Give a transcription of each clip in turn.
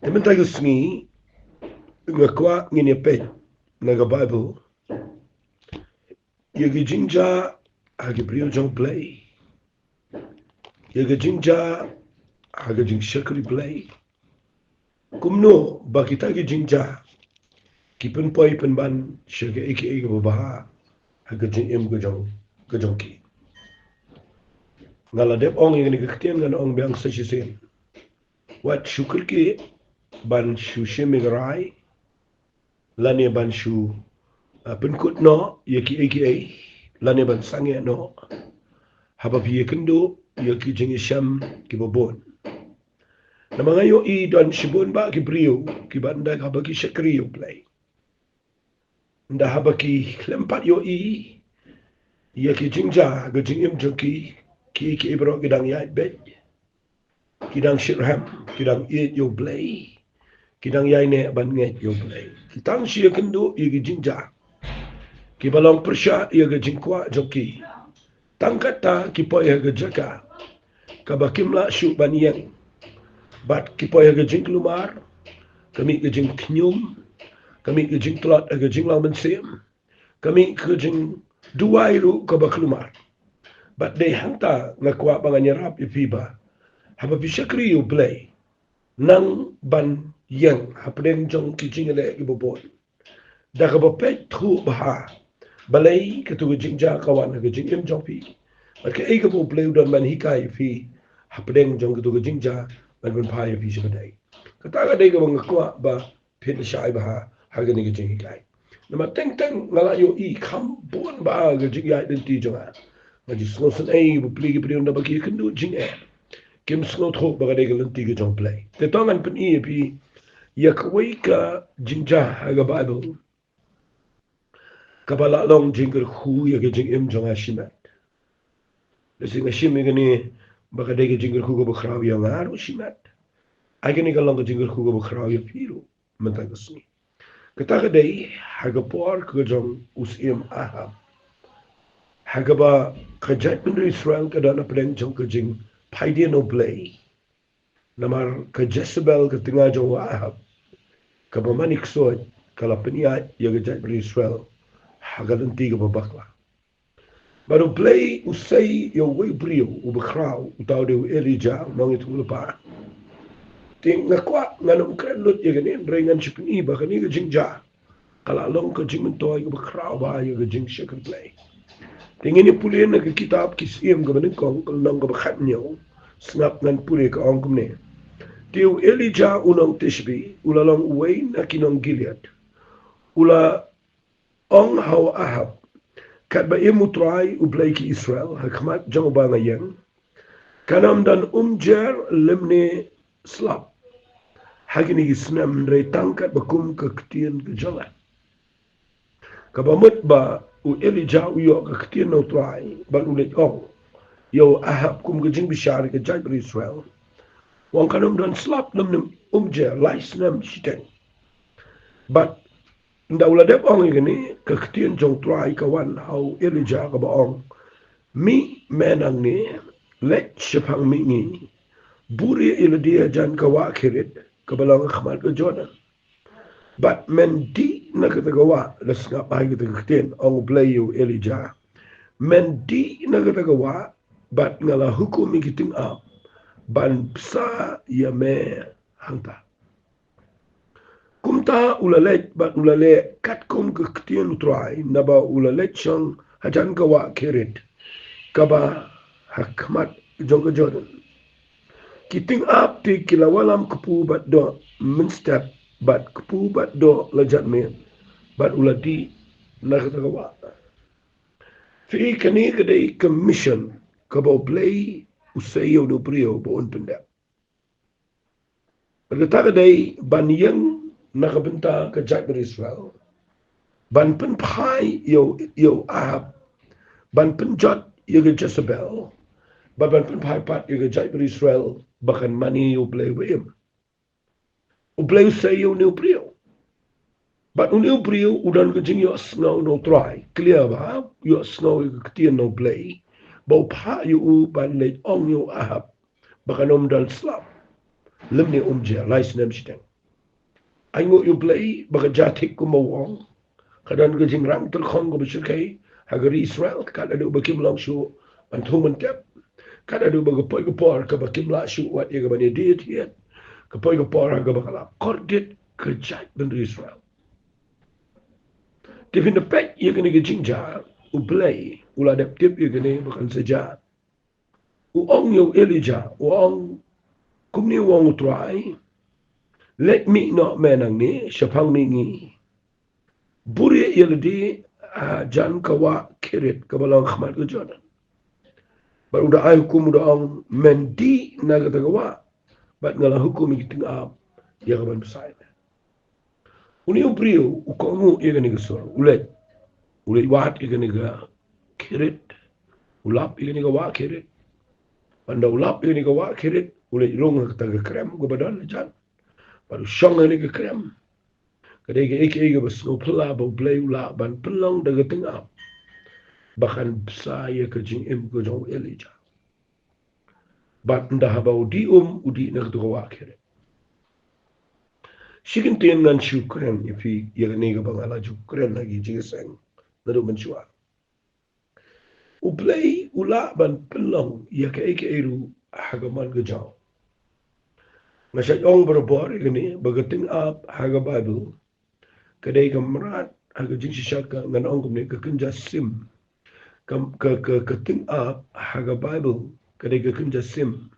Temen tayo sngi ngakwa ngini pe naga Bible yagi jinja hagi brio jong play yagi jinja hagi jing shakri play kumno bakita gi jinja kipen poi pen ban shaga eke babaha hagi jing em gajong ki ngala dep ong yagi nikaktian ngana ong biang sasisen wat shukr ki ban shu shemigrai lani ban shu penkut no yaki aka lani ban sange no haba pi kendo yaki jingi sham ki bobon na mga yo I don shibon ba ki brio ki banda haba ki shakriyo play nda haba ki lempat yo I yaki jingja ga jingim joki ki ibro gidang yai bet kidang shirham kidang it yo play kidang yai ne ban nget yo play kitang shi kendo yaki jingja ki balong persya yaga jingkwa joki tangkata ki po yaga jaka kabakimla syu baniyang bat ki po yaga jing lumar kami ke jing knyum kami ke jing tlat yaga jing lang bensim kami ke jing duai ru kabaklumar bat day hanta ngakwa banganyarap ipiba haba bisakri yu play nang ban yang hapden jong ki jingale ibobon daga bapet thu baha balai ketu jingja kawan ke jingim jopi bat ke ega bo play don man hikai fi hapden jong ketu jingja ban ban pai fi sebadai kata ga dai ga ngakwa ba pin shai ba haga ni ke jing hikai nama teng teng ngala yo I kam bon ba ga jingya den ti jonga ngaji slosen ai bo play ke prion da ba ki kendu jing kim slot ho ba ga dai ga lenti ke jong play te tongan pen I pi yakwai ka jingja haga Bible kabala long jingger khu ya ge jing em jonga shimat lesinga shimi gani baka dege jingger khu go bkhraw ya ngaru shimat agani ga long jingger khu go bkhraw ya piru menta gasni kata ga dai haga por ka jong usim ahab haga ba kajat bin Israel ka dana pren jong ka jing paide no play namar ka Jezebel ka tinga jong ahab ka ba manik so kala penia ya ga jat bin Israel hagalan tiga babakla. Baru play usai yo way brio ubakraw utaw de Elijah nong itu lupa. Ting nakwa nganong kredot ya ganin rengan chipin iba kani ga jingja. Kala long ka jing mentoy ubakraw ba ya ga jing shakal play. Ting ini puli na ka kitab kisiem ga maningkong kal nong ga bakhat niyo snap ngan puli ka ong kumne. Tiu Elijah unong tishbi ulalong uway na kinong Gilead. Ula ong hau ahab kat ba imutrai ublai ki Israel hakmat jang ba ngayang kanam dan umjer lemne slap hagini isnam re tangkat bakum ka ketien ke jalan kabamut ba u Elijah u yo ka ketien no trai ba ulet ong yo ahab kum ke jing bishar ke jai ber Israel wang kanam dan slap lemne umjer lais nam shiteng but nda ula dep ong igani ka ketien jong trai kawan hau Elijah ka baong mi menang ni let shapang mi ni buri ila dia jan ka wa khirit ka balang khmal ka Jordan but men di na ka tagawa las nga pa ka ketien ong play you Elijah men di na ka tagawa but ngala hukum ikiting up ban psa ya me hangta kumta ulalet bat ulale kat kum ke ketien utrai naba ulalet shang hajan kawa kerit kaba hakmat jong Jordan kiting up ti kilawalam kepu bat do menstep bat kepu bat do lajat me bat uladi nakatawa fi kani kadai commission kaba play usayo do brio bo unpenda berkata kadai baniyang nakabenta ka jat ber Israel ban pen pai yo ahab ban pen jot yo Jezebel ban pen pai pat yo jat ber Israel bahkan mani yo play wim o play say yo new brio but new brio udan ka jing yo snow no try clear ba yo snow yo ketien no play bau pa yo ban le ong yo ahab bahkan dal slap lemne umje lais nem shiteng Aingo yu play baga jatik ko mawang. Kadan ko jing rang terkong ko bersyukai. Hagari Israel kada do bakim lang syu antuman tep. Kada do baga poi ko por ka bakim la syu wat ye ka bani diet yet. Ka poi ko por ka bakala kordit kerjat bendu Israel. Tifin the pet ye kene ke jing ja u play ula dep tip ye kene bakan saja. U ong yu Elijah u ong kumni wong utrai. Let me not menang ni syapang ni ngi. Buri yeldi jan kawa kirit kabalang khmat ke Jordan. Baru dah ai hukum dah ang mendi naga tagawa. Bat ngala hukum iki tingap ya kaban besar. Uni upriu ukongu ia gani gesor. Ulet wat ia gani ga kirit. Ulap ia gani ga wa kirit. Panda ulap ia gani ga wa kirit. Ulet rong taga krem go badan jan. Baru syong ia gani ga krem. Kadai ke eke bas ngopla ba blay ula ban pelong daga tingap. Bahkan saya kerjing ke jong Elijah. Bat ndah bau di udi nak tu wakir. Sikin tiyan ngan syukran ifi yakni ka bangala syukran lagi jingseng nado mensyua. Uplay ula ban pelong ya ka eru hagaman ke jaw. Masya ong berbor ini bagating up haga Bible kadai kamrat haga jing syaka ngan ong kumne ka kenja sim ka ting up haga Bible kadai ka kenja sim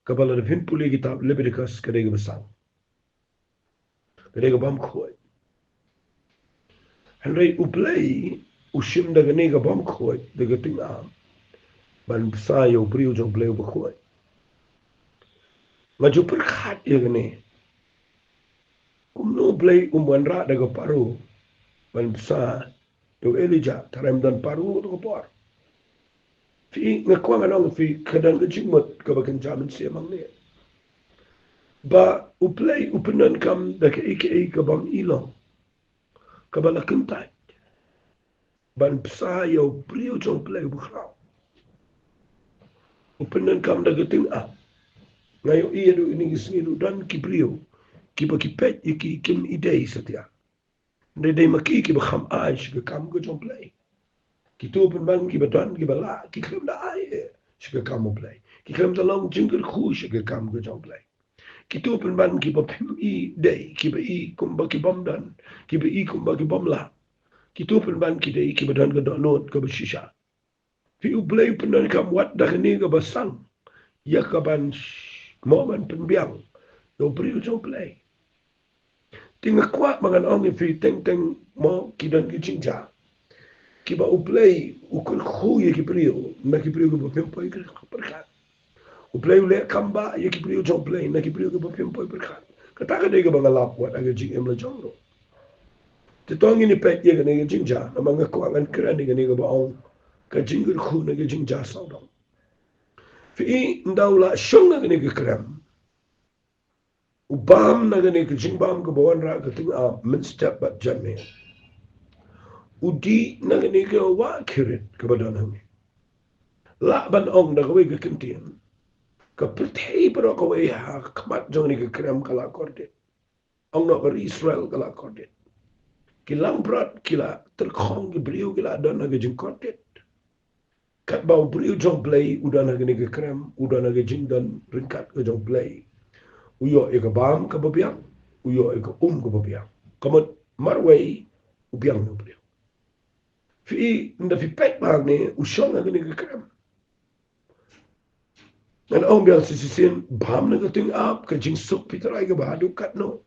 kabala de fin puli kitab Leviticus kadai ka besang kadai ka bam khoi Henry uplay ushim daga ne ka bam khoi daga ting up ban sayo priu jong play ba khoi maju perkhat ya ne kumno play umwanra daga paru ban sa yo Elijah taram dan paru to por fi ngakwa nganong fi kadan jingmot ka bakan jamin siya mang ne ba uplay upenan kam da ka ka bang ilong ka bala kentai ban sa yo priu jong play bukhraw upenan kam da gating a ngayo iya do ini gisngilu dan ki priu ki ba ki pet ki kim idei satya dei maki ki ba kham aish ka kam ko jong play ki tu pen ban ki ba dan ki ba la ki kham da ai shika kam play ki kham da long jingle khu shika kam ko jong play ki tu pen ban ki ba pim I dei ki ba I kum ba ki bom dan ki ba I kum ba ki bom la ki tu pen ban ki dei ki ba dan ka do not ka ba shisha fi u play pen dan kam wat da ni ka ba sang ya ka ban moment pen biang do priu jong play tinga kwa mangan ong fi teng teng mo ki dan ki chinja ki ba uplay ukul khu ye ki priu na ki priu ko pempo ki perkat uplay ule kamba ye ki priu jong play na ki priu ko pempo perkat kata ka de ga bangalap wat aga jing em la jong ro te tong ini pet ye ga ne chinja na manga kwa ngan kra ni ga ne ga ba ong ka jing khu na ga chinja sa dong fi ndawla shong na ga ne ga kram ubam na gani ke jingbam ke bawan ra ke ting a min step bat janne udi na gani ke wa kirit ke badan hami la ban ong na gawe ke kentian ke pertei pero gawe ha kmat jong ni ke krem kala korde ong na ke Israel kala korde kilang brat kila terkhong ke beriu kila dan na ke jing korde kat bau beriu jong play udah na gani ke krem udah na ke jing dan ringkat ke jong play uyo eka bam ka babiang uyo eka ka babiang kamot marway ubiang no brio fi nda fi pet bag ne usong na gani ka krem nan ong biang sisisin bam na gating up ka jing suk pitaray ka ba du kat no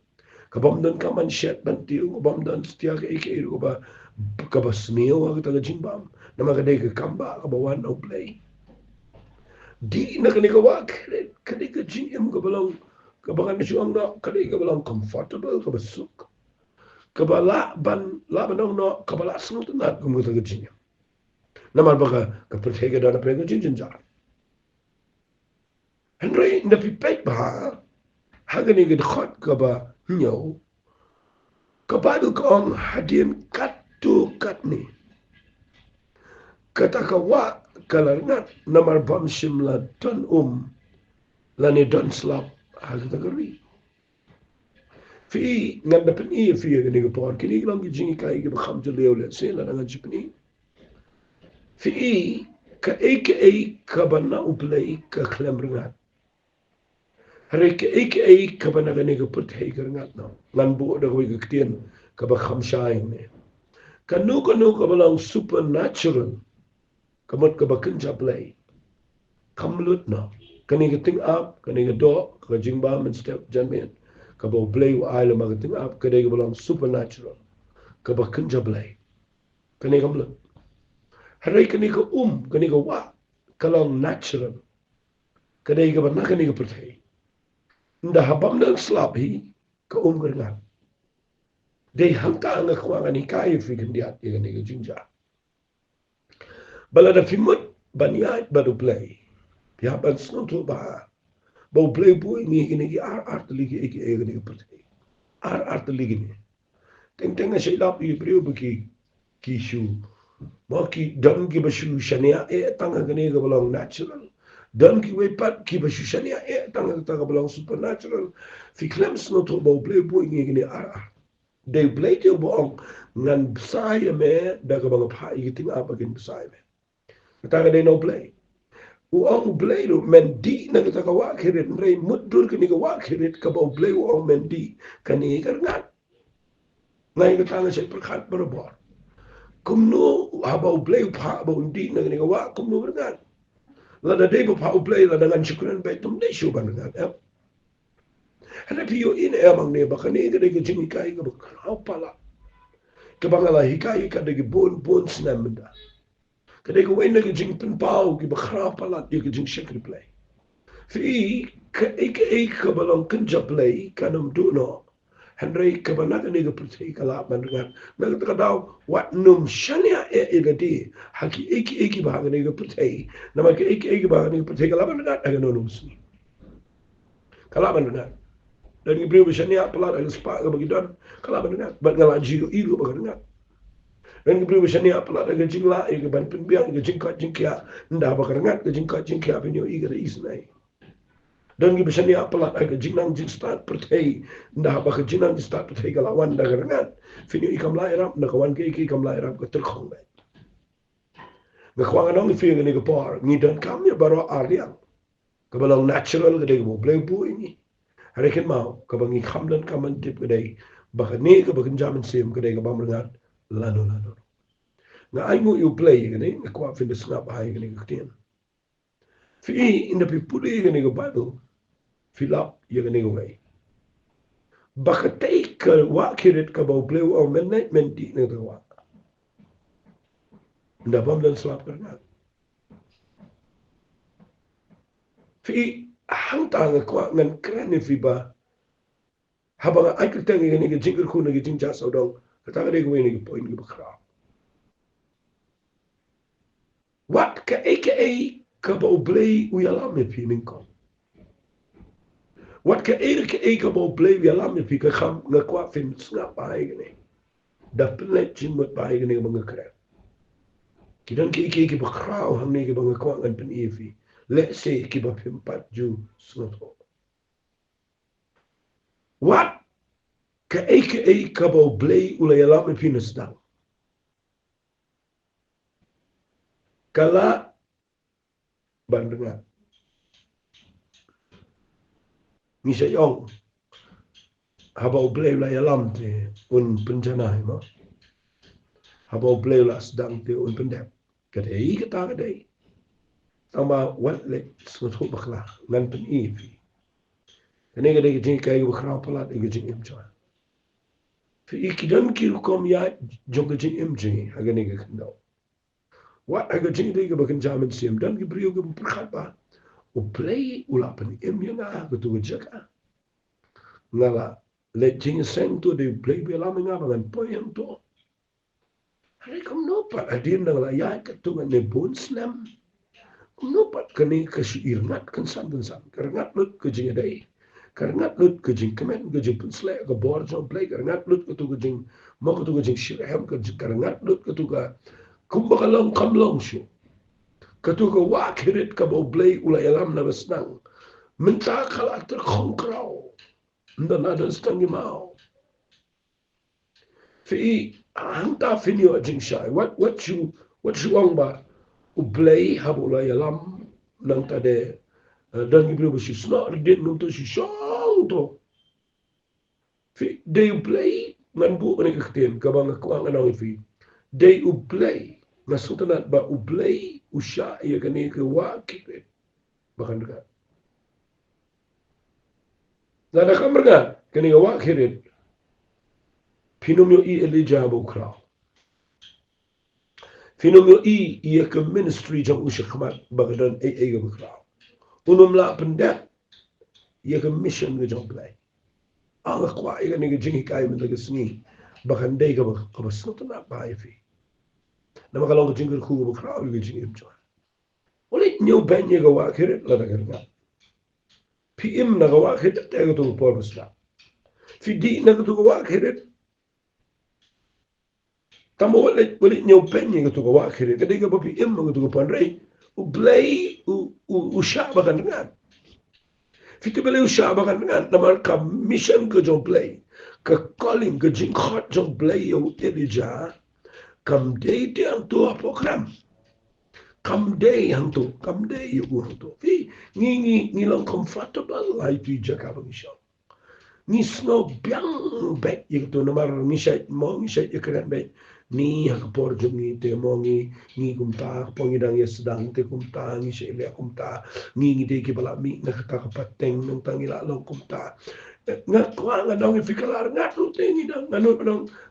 ka bam dan ka man shet ban tiu ka bam dan stia ka ike ka ba ka ba smeo ka taga jing bam na magaday ka kamba ka ba wan no play di na kani ka wak kani ka jing em ka balang kabangan ni siang na kali ka balang comfortable ka basuk kabala ban nong no kabala sung na kumuta ka jinya naman baka ka pertega dana prega jinjin jar Henry na pipet ba haga ni gid khot ka ba nyaw ka badu ka ong hadin kat tu kat ni kata ka wa kalarnat namar bam shimla don lani don slap haga tagari Fi ngan da peni fi ga ni por kini lang jingi kai ga kham je leo le se la ngan jipni fi ka ka bana uplay ka khlem ringat hare ka bana ga ni ga put hei ga ringat no ngan bu da ga ktien ka ba kham shai ne ka nu ka balang supernatural ka mot ka ba kin japlay kamlut no kani ga ting up kani ga do ka jingba men step janmen ka ba play wa ai ma ga ting up ka de ga balang supernatural ka ba kin japlay kani kamlut hare kani ka kani ka wa kalang natural kani ka ba na kani ka perthai nda habam na slap hi ka gerngan dei hangka nga kwa ngani kai fi kendiat ye kani ka jinja bala da fimut baniat badu play ya ban sno to ba bo play bu ni kini ki ar ligi eki e kani ka perthai ar ligi ni teng shay lap yi priu ki shu mo ki dam ki bashu shania e tanga kani ka balang natural dan ki we pat ki bashu shania e tanga ka balang supernatural fi klems no to bo play bu ni kini ar they play to bo ngan saya me da ka bang pa yi ting apa kin saya me ta ga they no play uang play do men di na ka wa kirit rei mudur kini ka wa kirit ka bo play uang men di kani ka ngat ngai ka tanga shay perkhat berabor kumno habau play pa bo di na kini ka wa kumno ngat la da day pa play la dengan syukuran baik tum dai shu ban ngat Hana piyo in emang ne baka ne gade ke jini kai ke baka hapala ke bangala hikai ka de bon snamda ke de ko wena ke jing pen pau ke baka hapala de ke jing shekri play fi ka ka balong kunja play kanum do no Henry ka banaga ne ke pertai kala bangan na ka daw wat num shania e gade haki eki ba ne ke pertai na ma ke eki ba ne ke pertai kala bangan aga no musni kala bangan dan ibrahim shania pelat ang spa ga bagidon kala bangat bat ngala jiru iru bagangat dan ibrahim shania pelat ang jingla e ga ban pinbiang ga jingka jingkia nda bagangat ga jingka jingkia binyo i ga isnai dan ibrahim shania pelat ang jingnang jing start pertai nda baka jingnang jing start pertai ga lawan da garangat finyo ikam la irap na kawan ke ikam la irap ga terkhong ba ga khwang nong fi ga ni ga por ni dan kam ya baro ariang ka balang natural ga de go play bu ini Harikin mau kabangi kamlan kaman tip kedai bakani ke bakin jaman sim kedai ke bamrengat lano nga ai mu you play gani na kwa fin snap hai gani ktian fi in the people gani ke bible fill up ye gani ngai bakatai ke wa kirit ka bau play o midnight menti na wa nda bamlan slap kana fi hang tanga kwa ngan krane fi ba habang ai ka tangi ni ke jingir khu ni ke jingja so dong ka ta ga ni ke point ke bakra wat ka ka ba blay u yala me pi min ko wat ka ka ba blay u yala me pi ka kham nga kwa fin snga pa ai ni da plet jin mot pa ai ni mga kra kidan ke bakra o ham ni ke mga kwa ngan pen fi let's say ki ba pim pat ju snot wat ka ka ba blay u yala me pi nasdang kala bandengan ni sayong habau blay la yalam te un penjana ma habau blay la sedang te un pendep kadai kata kadai tama wat le smut bakla ngan pen fi kene kadai jing kai bakra palat e jing imja fi ikidan ki kom ya jong jing imji agane ga kando wat aga jing dai ga bakan jaman sim dan ki brio ga perkhat ba o play ulapan imyanga ga tu jaka ngala le jing seng tu de play be la menga ban poyang to hari kam no pa adin ngala ya ka tu ne bon slam no pa kani ka irngat kan san karangat lut ke jing dai karangat lut ke jing kemen ke jing sle ka bor so play karangat lut ke tu ke jing mo ke tu ke jing shirham ke karangat lut ke tu ka kumbakalong kamlong shu ke tu ka wa kirit ka bo play ula yalam na besnang minta khala ter khong krau ndan ada stangi mau fi anta finio jing shai what you ang ba ublay habula yalam nang tade dan iblo si sna ridit nung to si shang to fi they ublay ngan bu ni kakten kabang ko ang anong fi they ublay nasutanat ba ublay usha ya kani ke wa kipet bahkan dekat nada kamar ga kani wa kirit Pinomio i Elijah Bokraw. Pinomio i ke ministry jang usha khamat bagadan ai ga Bokraw. Unum la pendak ke mission ga jang play. Ang kwa i ga ni jing kai men ga sni bagan dai ga ba snot na ba fi. Na makalong ga jing ga khu ga Bokraw ga jing im jwa. Oli nyu ben ye ga wa kire la da ga. PM na ga wa kire ta ga to por basla. Fi di na ga to ga wa kire tamo wale nyau penye gitu ko wakire kada ga babi imma gitu ko panrai u blay u shaba kan ngan fiti bele u shaba kan ngan namar ka mission ko jong play ka calling ko jing hot jong play yo Elijah kam day te ang to program kam day ang to kam day yo to fi ni long comfortable life you jaka ba mission ni snow biang bet yito namar ni shay ikran bet ni hakapor jungi te mongi ni kumta pongi dang sedang te kumta ni shay kumta ni de ki bala mi nakata kapateng nang tangila long kumta nga kwa nga dang ifikalar nga tu te ni dang ngano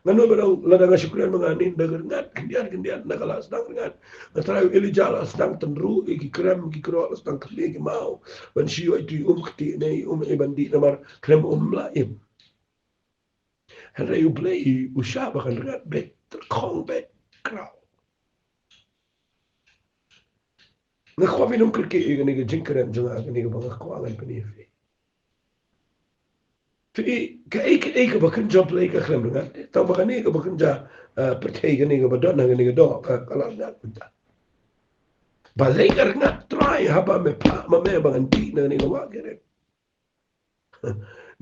badang ladang syukuran mangani dagar ngat kendian nakalas dang ngat natarayo Elijah sedang tenru ki kram ki kro sedang kli ki mau ban siyo itu kti nei ibandi namar krem laim hera yu play usaba kan rat bet terkong bet kraw nga kwa minum kirki ni ga jinkran janga ni ga banga kwa ngan panifi fi ka bakan job play ka krem ngat taw bakan ni ka bakan ja pertei ga ni ga badon nga ni ga do ka kala ngat punta balay ka ngat try haba me pa ma me bangan di na ni ga wa gere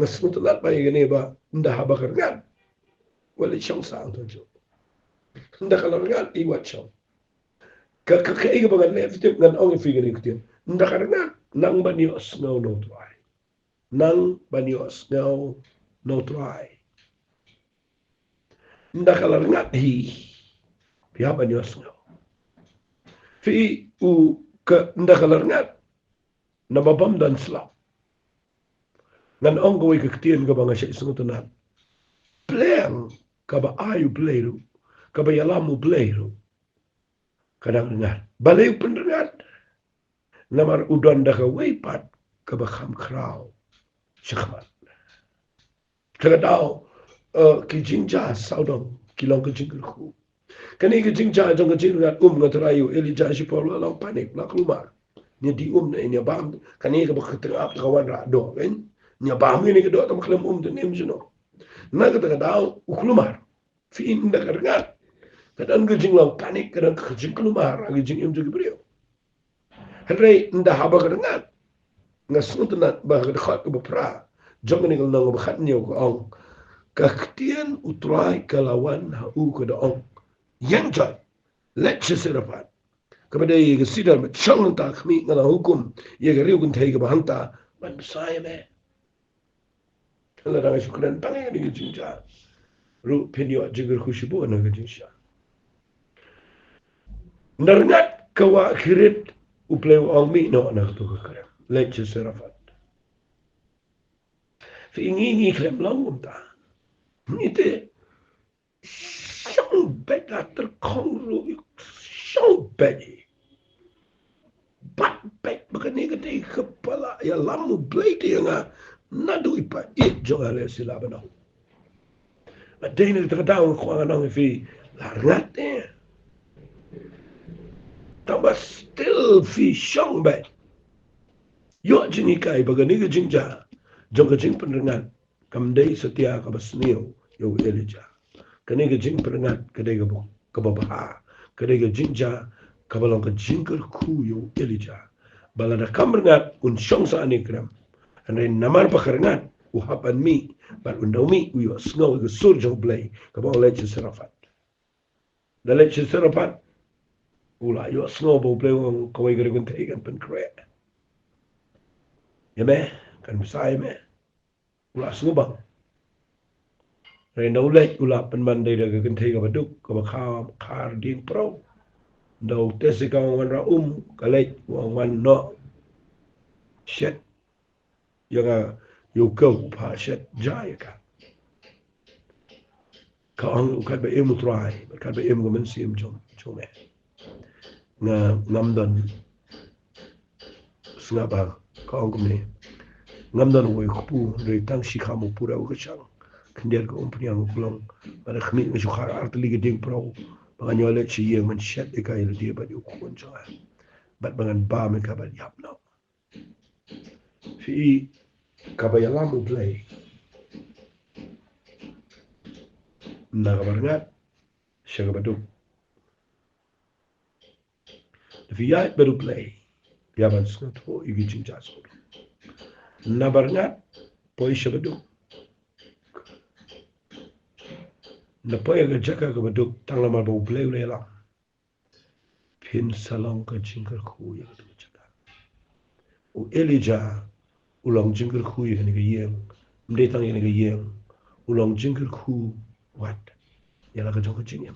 nga smutulat pa ga ni ba nda haba ka ngat wala siyang sang to jo nda kala ngat I wat siyang ka ga bangan le fitim ngan ong fi ga ni kutin nda ka ngat nang ba ni os no try nang ba ni os no try nda kala ngat hi pia ba ni os no fi u ka nda kala ngat na babam dan slap ngan ong go ka kutin ga banga siya isang tunan plan kaba ayu playru kaba yalamu playru kadang ngat balay pendengat namar udon da ka weipat kaba kham kraw shakmat tagadaw ki jinja saudong kilong ka jingku kani ka jinja jong ka jingat ngatarayu Elijah si Paulo lang panik la klumar ni di na ni bam kani ka bakatengap kawan ra do kan ni bam ni ka do tam klam de nim juno na ka tagadaw uklumar fi inda karngat kadang ka jinglaw panik kadang ka jing klumar ang jing im jugi brio hare nda haba karngat nga suntunat ba ka khat ka pra jong ni ngal nang ba khat niyo ko ong kaktian utrai kalawan ha u ko da ong yang jai let's serapat kepada ye sidar met chang ta khmi ngala hukum ye ga riu kun thai ga bahanta man sai me kala da shukran tangai ni jinja ru penyo jigar khushibu na ga jinsha ndarngat kawa khirit uplay ong mi no na to ka kare let's serapat fi ngi klem long ta Nite siyang bet ater kongro siyang bet bat bet baka negate kepala ya lamu blade nga nadu ipa jong ale sila bana madai ni terdaw ko nga nang fi larat tamba still fi siyang bet yo jini kai baka nega jingja jong ka jing pendengan kamdai setia kabasniyo yo Elijah kani ga jing perengat kadai ga kababaha kadai ga jingja kabalong ka jingker ku yo Elijah balada kamrengat un syong sa anikram anay namar pakarengat uhapan mi but undau mi u snow ke surjo play ka ba leche serafat da leche serafat ula yo snow bo play ko wai gre kun te kan pen kre ya me kan sai me ula snow bang re no le ula pen man dei da kan te ka baduk ka ba khar ding pro do te se ka wan ra ka le wan no shet yaga yo ko pa shet jaya ka ang ukat ba im try ka ba im gamen sim chom me nga ngam don snga ba ka ang kumne ngam don wo ku re tang shi khamu pura u chang knder ko priang kulong ba khmi me shu khar art li geding pro ba nyole chi ye man shet e ka ile dia ba yu kun cha ba bangan ba me ka ba yap no fi ka ba yalam play na ka barngat shaga ba duk fi ya baru play ya ban snat ho igi chin cha so na barngat poi shaga duk na poi ga jaka ga ba duk tang la ma bo play le la pin salong ka jingkar khu ya ga jaka u elija ulong jingkar khu ya ni ga yeng mde tang ya ni ga yeng ulong jingkar khu wat ya la ga jong ka jingem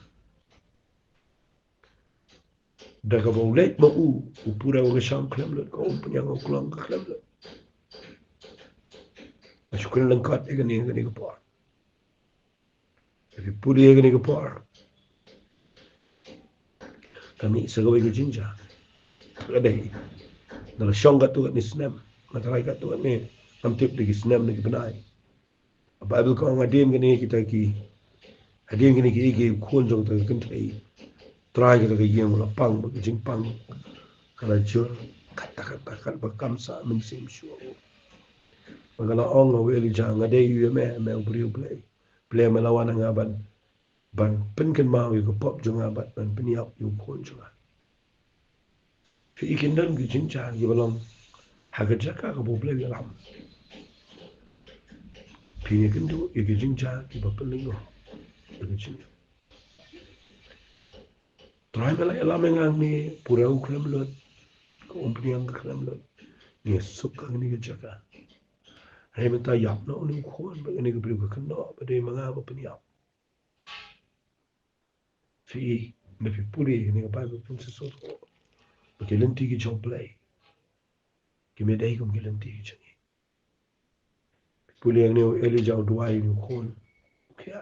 daga bo le mo u pura ga sham klem le ko punya ngo klong ka klem le ashukun lang kat e ga ni ga por if puri e ga ni ga por kami sa ga ga jinja ga dei na la shong ga tu ni snam na trai ga tu ni am tip de snam ni benai bible ko ngadim ga ni kita ki adim ga ni ki khon jong ta kan thai trai ga ga yeng la pang ba jing pang kala jur kata ba kam sa min sim shu magala ong wa eli jang ga dei yu me brio play me lawan nga ban pen kan ma yu ko pop jong ban pen yap yu khon jong fi ikin dan gi jin cha gi balong ha ga jaka ga bo play lam fi ni kan du gi jin cha gi ba pen lingo gi jin try me la me ngang ni pura u krem lot ko umpriang krem lot ni suk ka ni ga jaka hai me ta yap no ni khon ba ni ga brio ka kan no ba de manga ba pen yap fi me fi puri ni ga ba pen so porque lenti ki chong play ki me dai kum ki lenti ki changi puli ang ne eli jaw duai ni khon kya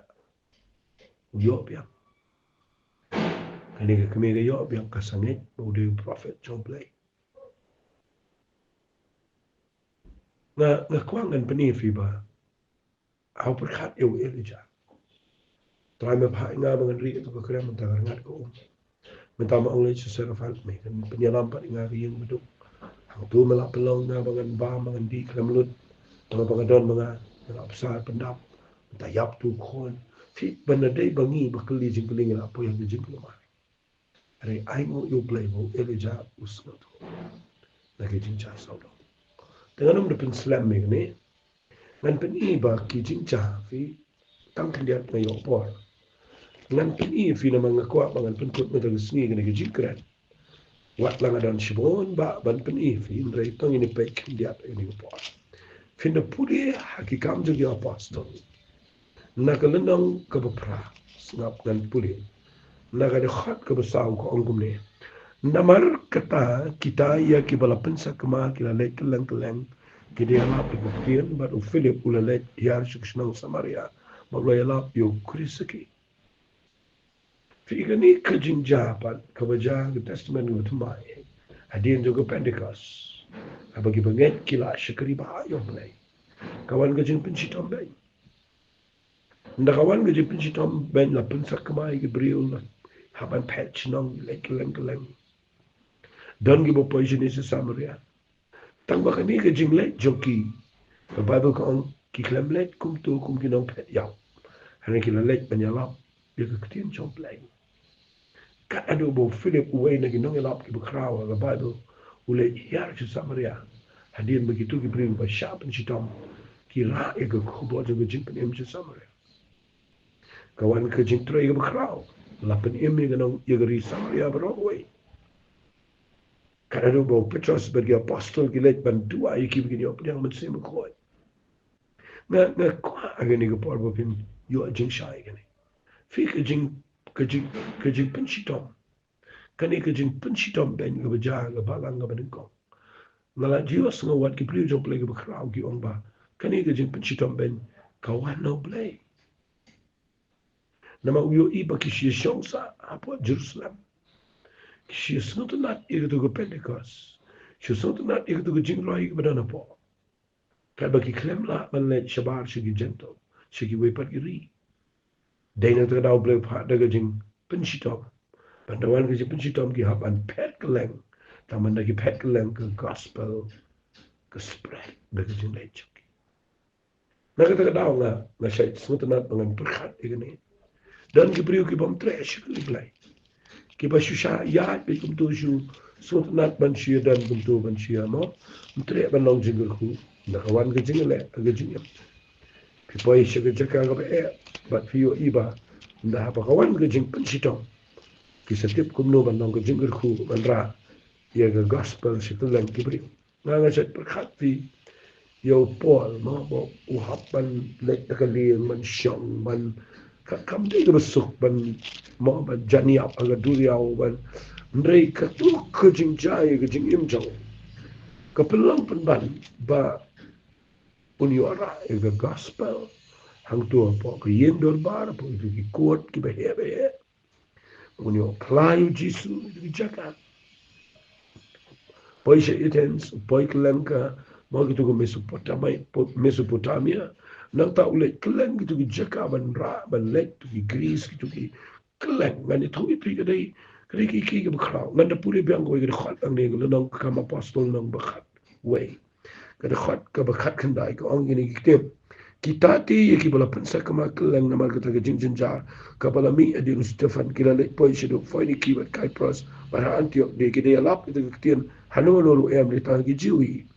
yo pya ani ka me ga yo pya ka sanget bo de prophet chong play nga kwang an pani fi ba au per khat eu eli ja trai me pha nga ba ngan ri to ka kram ta ngat ko men ta ma ong le se ra fal me kan penyalam pa nga ri yang beduk hang tu mala pelong nga ba ngan ba ma ngan di kram lut mga pangadon mga apsar pendap tayap tu khon fi bana dei bangi bakali jing keling la po yang jing kelama are ai mo yo play mo elija usnot lagi jing cha sau do dengan nom de pen slam me ne ngan pen i ba ki jing cha fi tang dia ngayo por ngan pen i fi na mga kwa ngan pen kut me sngi ne jing kran wat lang adan shibon ba ban pen i fi ndrei tong ini pe dia ni por finda puri hakikam jadi apostol nakalendang kabapra ngap dan puri nakade khat kabasau ko ongkum ne namar kata kita ya kibala pensa kema kila lek keleng kide alap ko kien bat u philip ulalet yar shukshna samaria maglo yalap yo krisaki fi gani kajinja pat kabaja testament with mai adin juga pentecost abagi banget kila shakari ba yo play kawan gajin pensitom ben nda kawan gajin pensitom ben la pensak kamai ke briul la haban patch nong leng don gi bo poison is samaria tang ba kani gajin le joki the bible ko ki klemlet kum tu kum ki nong pet yaw hani ki la let banyala ye ka ktien chom play ka ado bo philip uwe na gi nong elap ki bukrawa the bible ule yar chi samaria hadin begitu ki briul ba sharp pensitom kira ke kubo jo jing pen em samare kawan ke jing tre ke bakrau la pen em ke nong ye gari samaria broi kada do bo Petros sebagai apostol gilet ban dua iki begini op yang men sem ko na kwa agani ke por bo pin yo jing shai gani fi ke jing pen shitom kani ke jing pen shitom ben ke baja ke balang ke ben ko ngala jiwa sengo wat ki priu jong play ke bakrau ki ong ba kani ke jing pen shitom ben kawan no play nama uyo iba kishi shongsa apo Jerusalem kishi snotu nat iko to Pentecost shi snotu nat iko to jinglo iko badana po kaba ki klemla balle shabar shigi gento shigi wepat iri dana to daw ble pa daga jing pinchitom pandawan ki pinchitom ki haban pet keleng taman dagi pet keleng ke gospel ke spread daga jing lechok naga daga daw nga shay snotu nat bangan perkhat igani dan gibriu ki bom trash ki blai ki ba shusha ya bi kum tu shu so nat ban shi dan kum tu ban shi mo tre ban long jing ku na kawan ke jing le ke jing ki boy shi ke jaka ga e ba fi yo iba na ba kawan ke jing pan shi to ki setip kum no ban long ke jing ku ban ra ye ga gospel shi tu lan gibriu na ga set per khat fi yo Paul mo bo u hap ban le ka li man shong ban kam dei ke besuk ban mo ban jania aga duriau ban ndrei ka tu ke jing jai ke jing im jong ka pelang pen ban ba uniora e ga gospel hang tu po ke yen dor bar po ki kot ki be he unio klayu jisu ki jaka poi se itens poi klanka mo ki tu ko Mesopotamia nang ta ule keleng gitu ki jaka ban ra ban lek tu ki Greece gitu ki keleng ngan itu kadai ki bakrau ngan da puri biang ko ki khat ang ne nang kam apostol nang bakhat we kada khat ka bakhat khandai ko ang ni ki kita ti ki bala pensa kama keleng nama kita ke jing ja ka bala mi adi Stefan kila le poi shedo foi ni ki bat kai pros bara Antioch de ki de lap itu ki hanolo em ni ta ki jiwi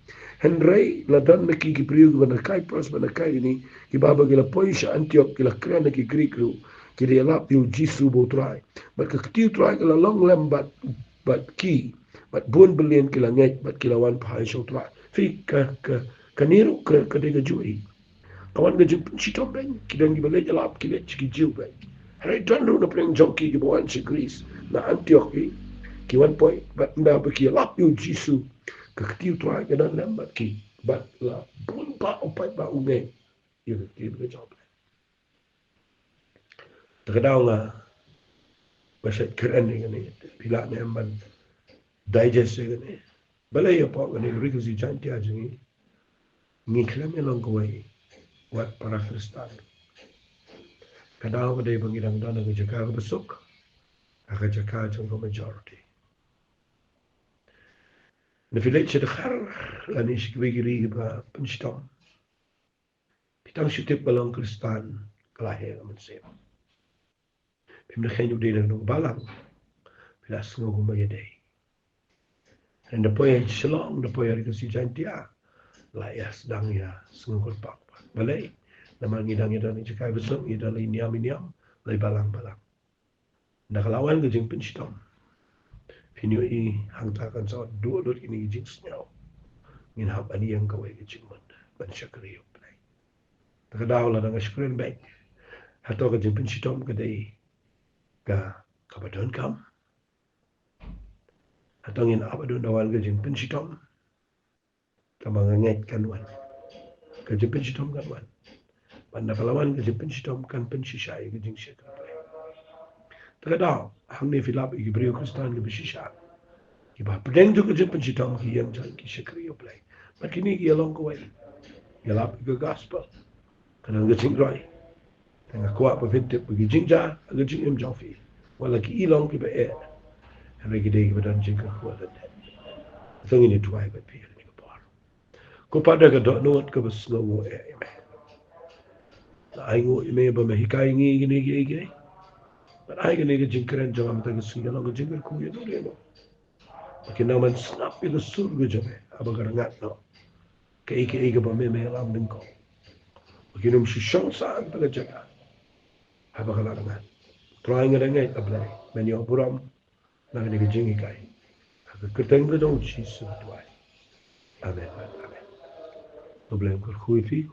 Henry ladan na ki Gibriu bana kai pros bana kai ni ki baba gila poisha Antioch kila krena ki Greek ru ki de lap yu jisu bo try but ka tiu try kila long lem but ki but bon billion kila ngai but kila wan pa show try fi ka niru ka de ga jui kawan ga jump si tom ben ki dan gi bale lap ki le ki jiu ben Henry dan ru na pleng jonki ki bo an si Greece na Antioch ki wan point but nda ba ki lap yu jisu ketiu tuai ke dan lambat ki bat la pun pa opai ba unge ye ki be job terkadang la baset keren ni pila ne man digest ni balai apa ni rikusi janti aja ni klame long koi wat para kristan kadang pada bangidang dana ke jaka besuk aka jaka jong majority na village de khar la ni shikbigiri ba penstom pitang shitip balang kristan kalahe man se pimna khenyu de no balang pila sngo gumba yede and the poy shalom the poy ri si jantia la ya sedang ya sngo kol pak balai nama ngidang ya dan jika besok ida lai niam lai balang na kalawan ke jing penstom pinyo i hangta kan sa dua ini jing snyao ngin hab ani yang kawai ke jing man ban shakri yo play takadaw la dang shkren back hato ke jing penstom ke dei ka kabadon kam atau ngin abadon dawan ke jing penstom tamang nget kan wan ke jing penstom kan wan banda kalawan ke jing penstom kan pensishai ke jing shakri takadaw hamne filap i brio kristan ke bishisha ki ba pedeng tu ke jing penstom ki yang jan ki shakri yo play makini ki along ko wai yalap ke gospel kanang ke jing roi tengah kuat berfintip pergi jingja agak jing em jofi wala ki ilong ki be e hari ki dei ki badan jing ka kuat dan so ini tuai ba pi ni ko par ko pada ka dot not ka bas no e me la ai ngo me ba me hikai ngi ni gi but ai ga ni ga jing kren jama ta ga su ya lo jing ku ye no le no makin na man snap i ga sur ga jame aba ga ngat no ke ba me lam ning ko Beginum susang saan pada jaga. Apa kalangan? Trying ngai ablai. Menyo buram nang ni kejingi kai. Kerteng ke dong Jesus tuai. Amen. Amen. Problem kul khui fi.